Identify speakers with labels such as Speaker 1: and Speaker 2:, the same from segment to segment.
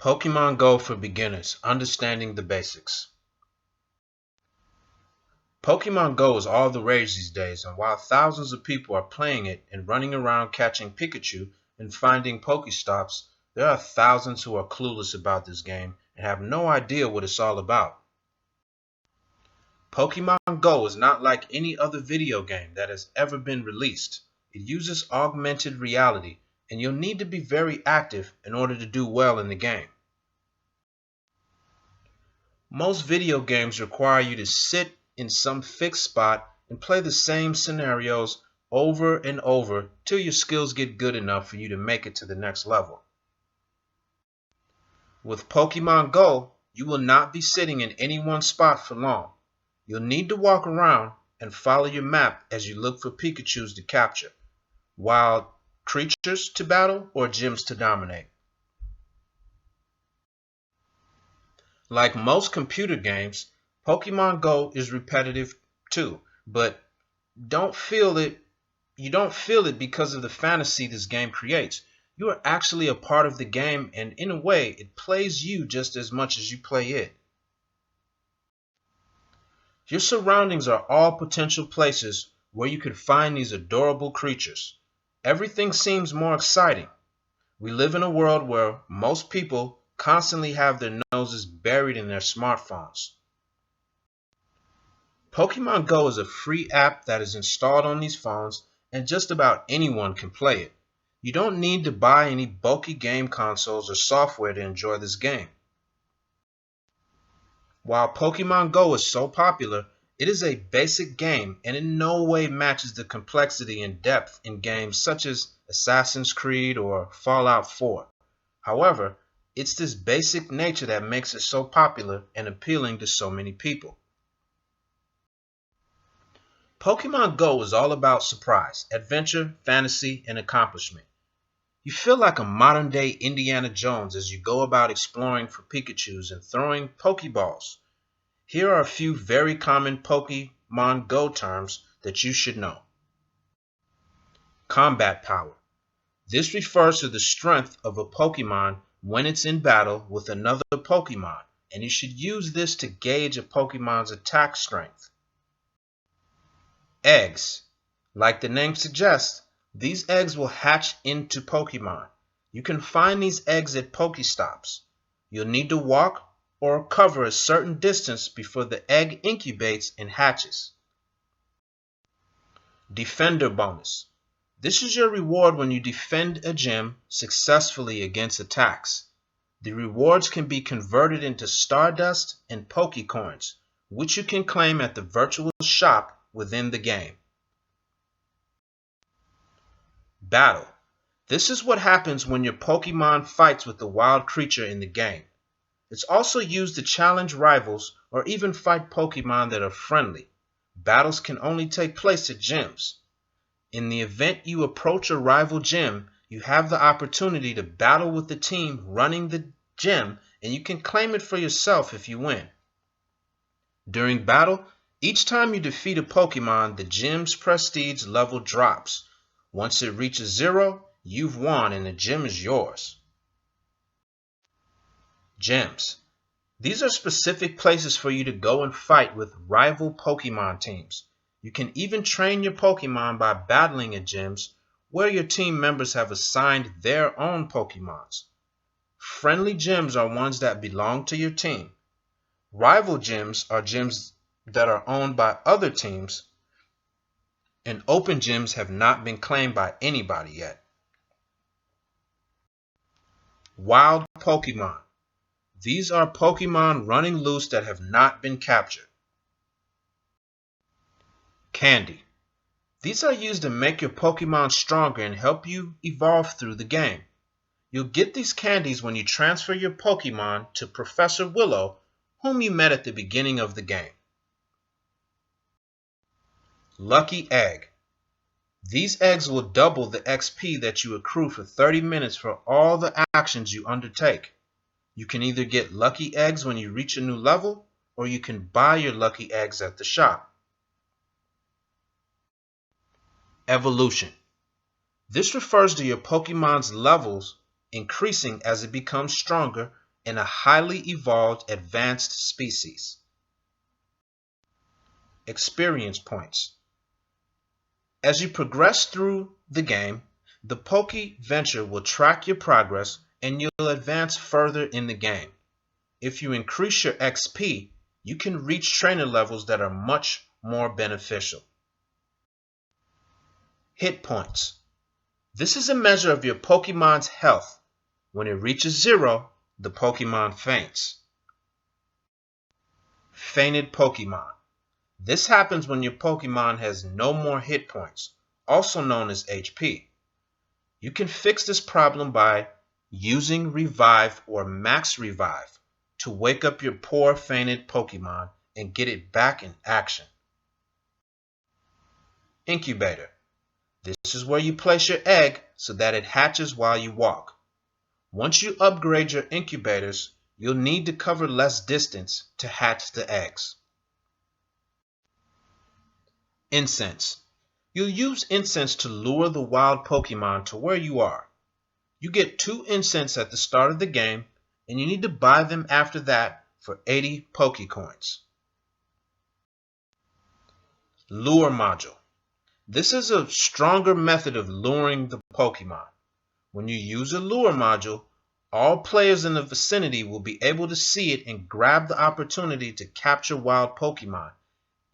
Speaker 1: Pokemon Go for beginners, understanding the basics. Pokemon Go is all the rage these days, and while thousands of people are playing it and running around catching Pikachu and finding Pokestops, there are thousands who are clueless about this game and have no idea what it's all about. Pokemon Go is not like any other video game that has ever been released. It uses augmented reality, and you'll need to be very active in order to do well in the game. Most video games require you to sit in some fixed spot and play the same scenarios over and over till your skills get good enough for you to make it to the next level. With Pokemon Go, you will not be sitting in any one spot for long. You'll need to walk around and follow your map as you look for Pikachus to capture, wild creatures to battle, or gyms to dominate. Like most computer games, Pokemon Go is repetitive too, but don't feel it you don't feel it because of the fantasy this game creates. You are actually a part of the game, and in a way, it plays you just as much as you play it. Your surroundings are all potential places where you could find these adorable creatures. Everything seems more exciting. We live in a world where most people constantly have their noses buried in their smartphones. Pokemon Go is a free app that is installed on these phones, and just about anyone can play it. You don't need to buy any bulky game consoles or software to enjoy this game. While Pokemon Go is so popular, it is a basic game and in no way matches the complexity and depth in games such as Assassin's Creed or Fallout 4. However, it's this basic nature that makes it so popular and appealing to so many people. Pokemon Go is all about surprise, adventure, fantasy, and accomplishment. You feel like a modern day Indiana Jones as you go about exploring for Pikachus and throwing Pokeballs. Here are a few very common Pokemon Go terms that you should know. Combat power. This refers to the strength of a Pokemon when it's in battle with another Pokemon, and you should use this to gauge a Pokemon's attack strength. Eggs. Like the name suggests, these eggs will hatch into Pokemon. You can find these eggs at Pokestops. You'll need to walk or cover a certain distance before the egg incubates and hatches. Defender bonus. This is your reward when you defend a gym successfully against attacks. The rewards can be converted into Stardust and Pokecoins, which you can claim at the virtual shop within the game. Battle. This is what happens when your Pokemon fights with a wild creature in the game. It's also used to challenge rivals or even fight Pokemon that are friendly. Battles can only take place at gyms. In the event you approach a rival gym, you have the opportunity to battle with the team running the gym, and you can claim it for yourself if you win. During battle, each time you defeat a Pokemon, the gym's prestige level drops. Once it reaches 0, you've won and the gym is yours. Gyms. These are specific places for you to go and fight with rival Pokemon teams. You can even train your Pokemon by battling at gyms where your team members have assigned their own Pokemons. Friendly gyms are ones that belong to your team. Rival gyms are gyms that are owned by other teams, and open gyms have not been claimed by anybody yet. Wild Pokemon. These are Pokemon running loose that have not been captured. Candy. These are used to make your Pokemon stronger and help you evolve through the game. You'll get these candies when you transfer your Pokemon to Professor Willow, whom you met at the beginning of the game. Lucky Egg. These eggs will double the XP that you accrue for 30 minutes for all the actions you undertake. You can either get lucky eggs when you reach a new level, or you can buy your lucky eggs at the shop. Evolution. This refers to your Pokemon's levels increasing as it becomes stronger and a highly evolved advanced species. Experience points. As you progress through the game, the PokeVenture will track your progress and you'll advance further in the game. If you increase your XP, you can reach trainer levels that are much more beneficial. Hit points. This is a measure of your Pokemon's health. When it reaches 0, the Pokemon faints. Fainted Pokemon. This happens when your Pokemon has no more hit points, also known as HP. You can fix this problem by using Revive or Max Revive to wake up your poor fainted Pokemon and get it back in action. Incubator. This is where you place your egg so that it hatches while you walk. Once you upgrade your incubators, you'll need to cover less distance to hatch the eggs. Incense. You'll use incense to lure the wild Pokemon to where you are. You get 2 incense at the start of the game, and you need to buy them after that for 80 Pokecoins. Lure Module. This is a stronger method of luring the Pokemon. When you use a lure module, all players in the vicinity will be able to see it and grab the opportunity to capture wild Pokemon,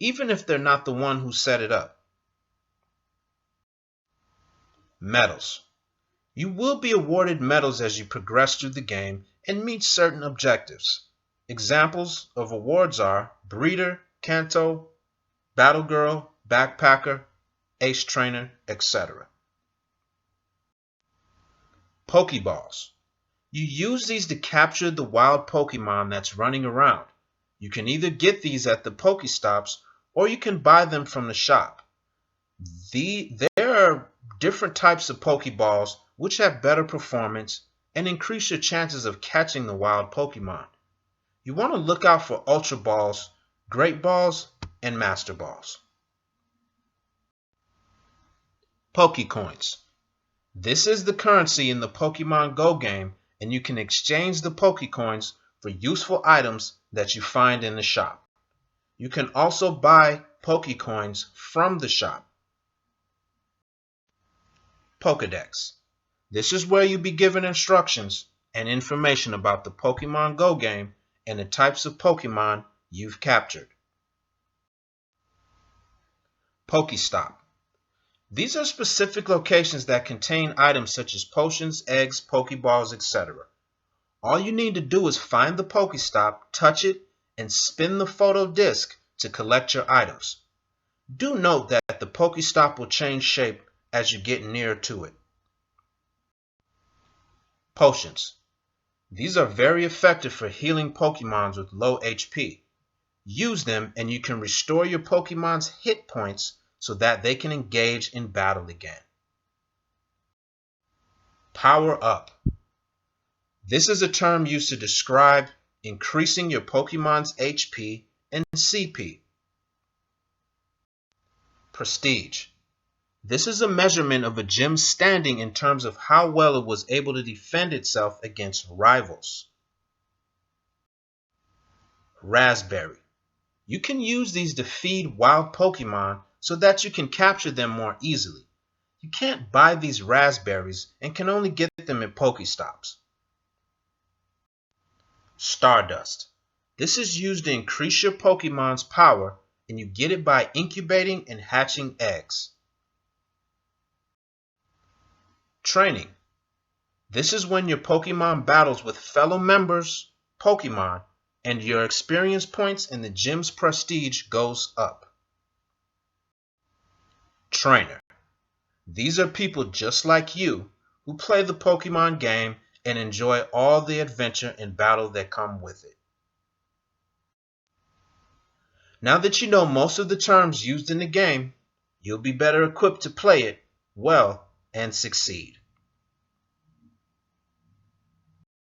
Speaker 1: even if they're not the one who set it up. Medals. You will be awarded medals as you progress through the game and meet certain objectives. Examples of awards are Breeder, Kanto, Battle Girl, Backpacker, Ace Trainer, etc. Pokeballs. You use these to capture the wild Pokemon that's running around. You can either get these at the Pokestops or you can buy them from the shop. There are different types of Pokeballs which have better performance and increase your chances of catching the wild Pokemon. You want to look out for Ultra Balls, Great Balls, and Master Balls. Pokecoins. This is the currency in the Pokemon Go game, and you can exchange the Pokecoins for useful items that you find in the shop. You can also buy Pokecoins from the shop. Pokedex. This is where you'll be given instructions and information about the Pokemon Go game and the types of Pokemon you've captured. Pokestop. These are specific locations that contain items such as potions, eggs, Pokeballs, etc. All you need to do is find the Pokestop, touch it, and spin the photo disc to collect your items. Do note that the Pokestop will change shape as you get nearer to it. Potions. These are very effective for healing Pokemons with low HP. Use them and you can restore your Pokemon's hit points so that they can engage in battle again. Power Up. This is a term used to describe increasing your Pokemon's HP and CP. Prestige. This is a measurement of a gym's standing in terms of how well it was able to defend itself against rivals. Raspberry. You can use these to feed wild Pokemon so that you can capture them more easily. You can't buy these raspberries and can only get them at Pokestops. Stardust. This is used to increase your Pokemon's power, and you get it by incubating and hatching eggs. Training. This is when your Pokemon battles with fellow members, Pokemon, and your experience points and the gym's prestige goes up. Trainer. These are people just like you who play the Pokemon game and enjoy all the adventure and battle that come with it. Now that you know most of the terms used in the game, you'll be better equipped to play it well and succeed.